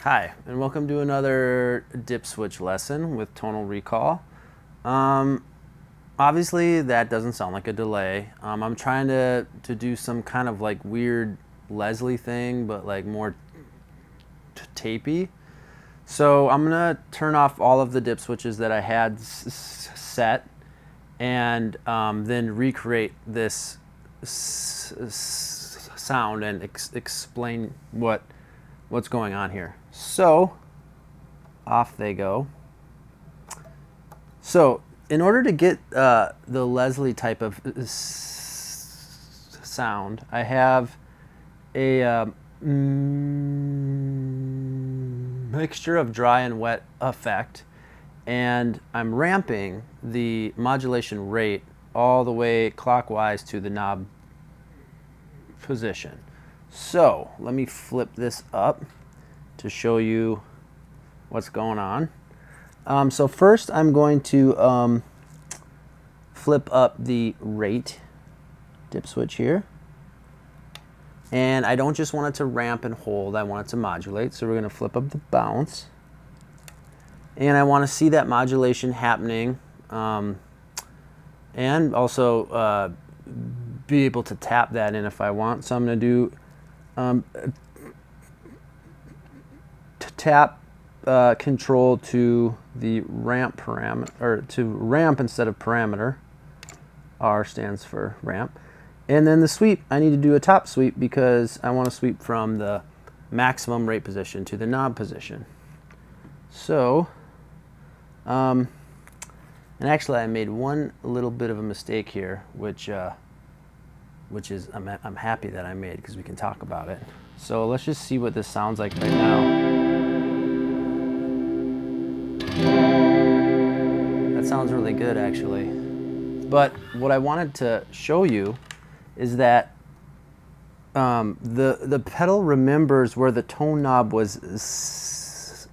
Hi, and welcome to another dip switch lesson with Tonal Recall. Obviously, that doesn't sound like a delay. I'm trying to do some kind of like weird Leslie thing, but like more tapey. So I'm gonna turn off all of the dip switches that I had set, and then recreate this sound and explain what's going on here. So off they go. So in order to get the Leslie type of sound, I have a mixture of dry and wet effect, and I'm ramping the modulation rate all the way clockwise to the knob position. So let me flip this up to show you what's going on. So first I'm going to flip up the rate dip switch here. And I don't just want it to ramp and hold, I want it to modulate. So we're going to flip up the bounce. And I want to see that modulation happening, and also be able to tap that in if I want. So I'm going to do tap control to the ramp parameter, or to ramp instead of parameter. R stands for ramp. And then the sweep, I need to do a top sweep because I want to sweep from the maximum rate position to the knob position. So, and actually I made one little bit of a mistake here, which is I'm happy that I made, because we can talk about it. So let's just see what this sounds like right now. That sounds really good, actually. But what I wanted to show you is that the pedal remembers where the tone knob was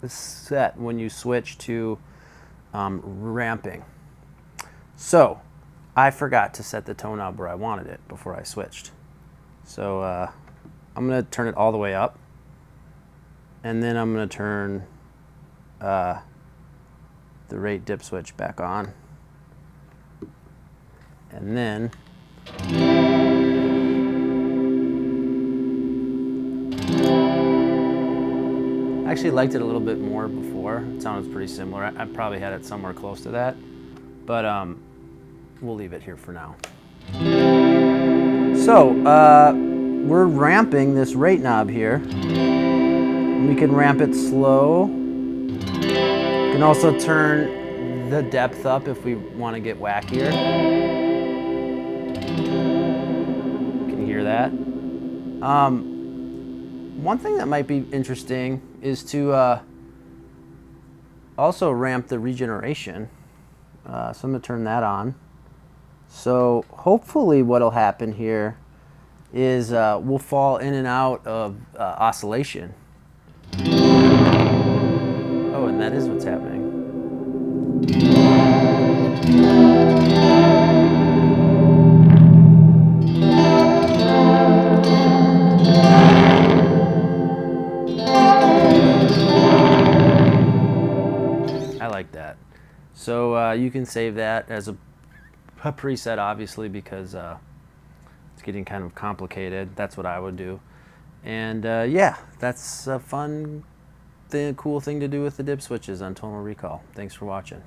set when you switch to ramping. So I forgot to set the tone knob where I wanted it before I switched. So I'm going to turn it all the way up, and then I'm going to turn the rate dip switch back on, and then I actually liked it a little bit more before. It sounded pretty similar. I probably had it somewhere close to that, but we'll leave it here for now. So we're ramping this rate knob here. We can ramp it slow. We can also turn the depth up if we want to get wackier. You can hear that. One thing that might be interesting is to also ramp the regeneration. So I'm going to turn that on. So hopefully what'll happen here is we'll fall in and out of oscillation. Oh, and that is what's happening. I like that. So you can save that as a preset, obviously, because it's getting kind of complicated. That's what I would do. And yeah, that's a fun, cool thing to do with the dip switches on Tonal Recall. Thanks for watching.